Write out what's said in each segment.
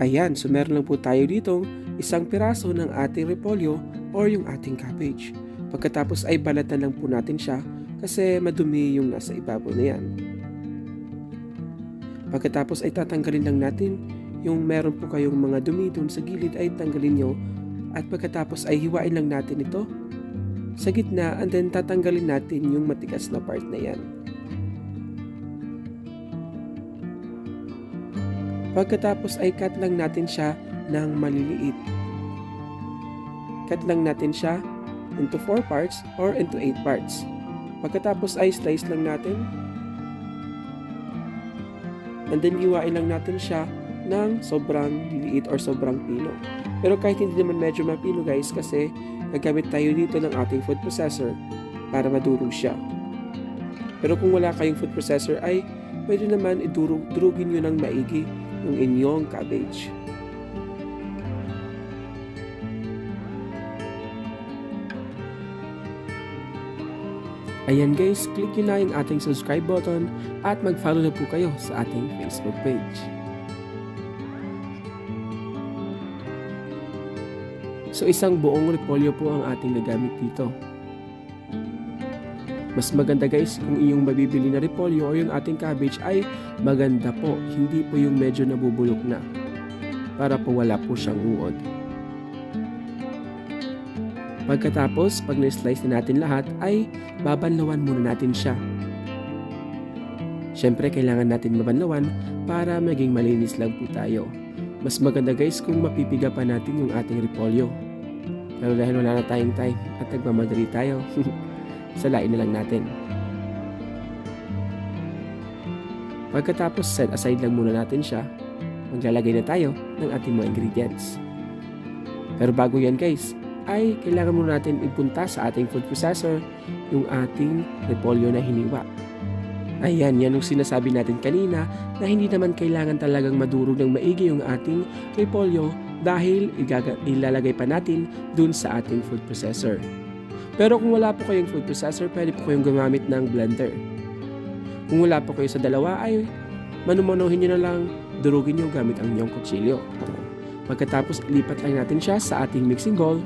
Ayan, so meron lang po tayo ditong isang piraso ng ating repolyo or yung ating cabbage. Pagkatapos ay balatan lang po natin siya kasi madumi yung nasa ibabaw na yan. Pagkatapos ay tatanggalin lang natin yung meron po kayong mga dumi dun sa gilid ay tanggalin nyo. At pagkatapos ay hiwain lang natin ito sa gitna and then tatanggalin natin yung matigas na part na yan. Pagkatapos ay cut lang natin siya ng maliliit. Cut lang natin siya into 4 parts or into 8 parts. Pagkatapos ay slice lang natin. And then hiwain lang natin siya ng sobrang liliit or sobrang pino. Pero kahit hindi naman medyo mapino guys kasi gagamit tayo dito ng ating food processor para madurog siya. Pero kung wala kayong food processor ay pwede naman idurugin nyo ng maigi yung inyong cabbage. Ayan guys, click nyo na yung ating subscribe button at mag-follow na po kayo sa ating Facebook page. So isang buong repolyo po ang ating nagamit dito. Mas maganda guys kung iyong mabibili na repolyo o yung ating cabbage ay maganda po, hindi po yung medyo nabubulok na para po wala po siyang uod. Pagkatapos, pag na-slice na natin lahat ay babanlawan muna natin siya. Siyempre kailangan natin mabanlawan para maging malinis lang po tayo. Mas maganda guys kung mapipiga pa natin yung ating repolyo. Pero dahil wala na tayong time at nagmamadali tayo, salain na lang natin. Pagkatapos set aside lang muna natin siya, maglalagay na tayo ng ating mga ingredients. Pero bago yan guys, ay kailangan muna natin ipunta sa ating food processor yung ating repolyo na hiniwa. Ayan, yan yung sinasabi natin kanina na hindi naman kailangan talagang madurog ng maigi yung ating repolyo dahil ilalagay pa natin dun sa ating food processor. Pero kung wala po kayong food processor, pwede po kayong gumamit ng blender. Kung wala po kayo sa dalawa ay manumanuhin nyo na lang, durugin nyo gamit ang inyong kutsilyo. Pagkatapos ilipat lang natin siya sa ating mixing bowl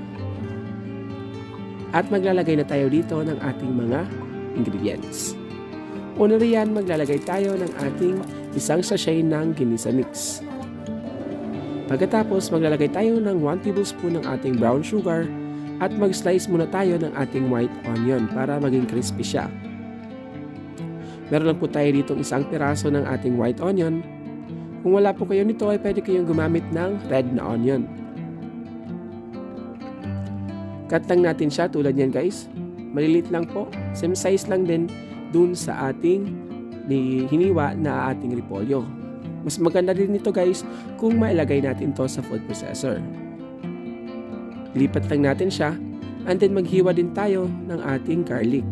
at maglalagay na tayo dito ng ating mga ingredients. Una riyan, maglalagay tayo ng ating isang sachet ng ginisa mix. Pagkatapos maglalagay tayo ng 1 tablespoon ng ating brown sugar at mag-slice muna tayo ng ating white onion para maging crispy siya. Meron lang po tayo ditong isang piraso ng ating white onion. Kung wala po kayo nito ay pwede kayong gumamit ng red na onion. Cut lang natin siya tulad yan guys. Malilit lang po. Same size lang din dun sa ating hiniwa na ating repolyo. Mas maganda din nito guys kung mailagay natin to sa food processor. Lipat lang natin siya and then maghiwa din tayo ng ating garlic.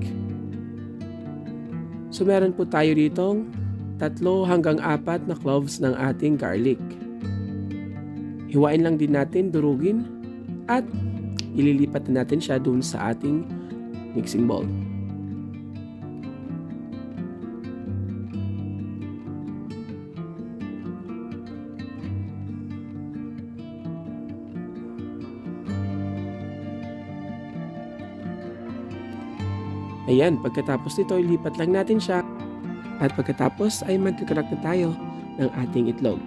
So meron po tayo ditong 3 hanggang 4 na cloves ng ating garlic. Hiwain lang din natin, durugin at ililipat na natin siya dun sa ating mixing bowl. Ayan, pagkatapos nito, ilipat lang natin siya. At pagkatapos ay magkakrak na tayo ng ating itlog.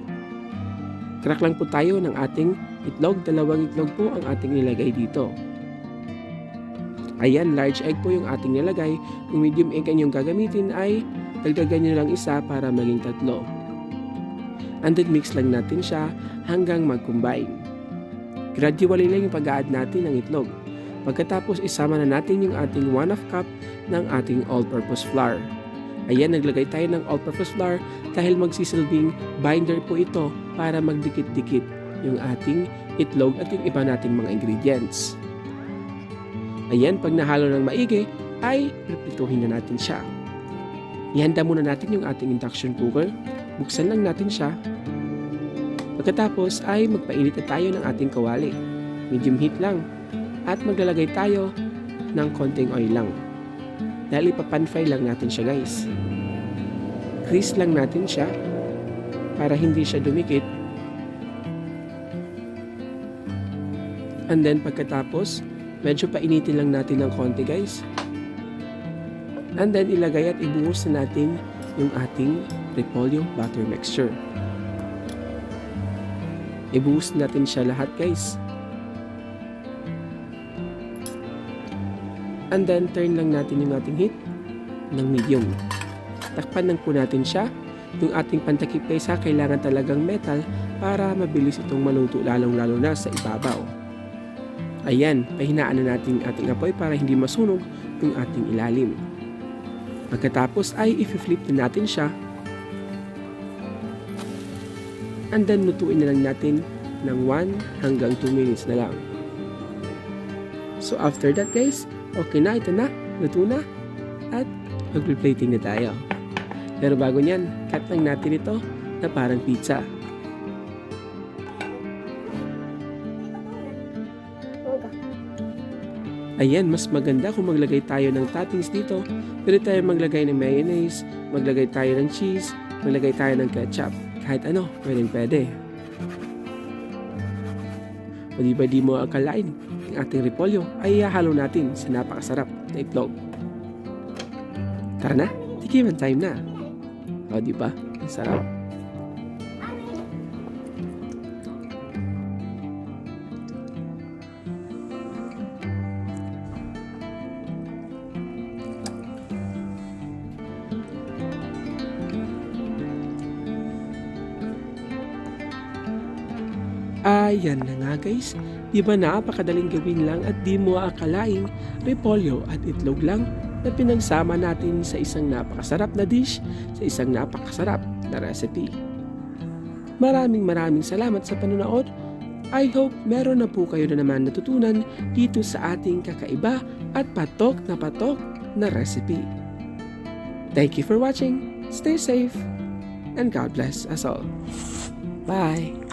Crack lang po tayo ng ating itlog. 2 itlog po ang ating nilagay dito. Ayan, large egg po yung ating nilagay. Kung medium egg ang yung gagamitin ay dagdagan nyo lang isa para maging 3. And then mix lang natin siya hanggang mag-combine. Gradually lang yung pag-a-add natin ng itlog. Pagkatapos isama na natin yung ating 1/2 cup ng ating all-purpose flour. Ayan, naglagay tayo ng all-purpose flour dahil magsisilbing binder po ito para magdikit-dikit yung ating itlog at yung iba nating mga ingredients. Ayan, pag nahalo ng maigi ay prepituhin na natin siya. Ihanda muna natin yung ating induction cooker. Buksan lang natin siya. Pagkatapos ay magpainit na tayo ng ating kawali. Medium heat lang. At maglalagay tayo ng konting oil lang. Dahil ipapan-fry lang natin siya guys. Grease lang natin siya. para hindi siya dumikit. And then pagkatapos, medyo painitin lang natin ng konti guys. And then ilagay at ibuhos na natin yung ating repolyo butter mixture. Ibuhos natin siya lahat guys. And then turn lang natin yung ating heat ng medium. Takpan lang po natin siya. Yung ating pantakip guys kailangan talagang metal para mabilis itong maluto lalong-lalo na sa ibabaw. Ayan, pahinaan na natin ating apoy para hindi masunog yung ating ilalim. Pagkatapos ay i-flip na natin siya. And then lutuin na lang natin ng 1 hanggang 2 minutes na lang. So after that guys, okay na, ito na, luto na. At mag-plating na tayo. Pero bago nyan, cut lang natin ito na parang pizza. Ayan, mas maganda kung maglagay tayo ng toppings dito. Pwede tayo maglagay ng mayonnaise, maglagay tayo ng cheese, maglagay tayo ng ketchup. Kahit ano, pwede. O di mo akalain, ang ating repolyo ay ihahalo natin sa napakasarap na itlog. Tara na, tikiman time na. O diba, ang sarap. Ayan na nga guys, di ba napakadaling gawin lang at di mo aakalaing repolyo at itlog lang na pinagsama natin sa isang napakasarap na dish, sa isang napakasarap na recipe. Maraming salamat sa panonood. I hope meron na po kayo na naman natutunan dito sa ating kakaiba at patok na recipe. Thank you for watching, stay safe, and God bless us all. Bye!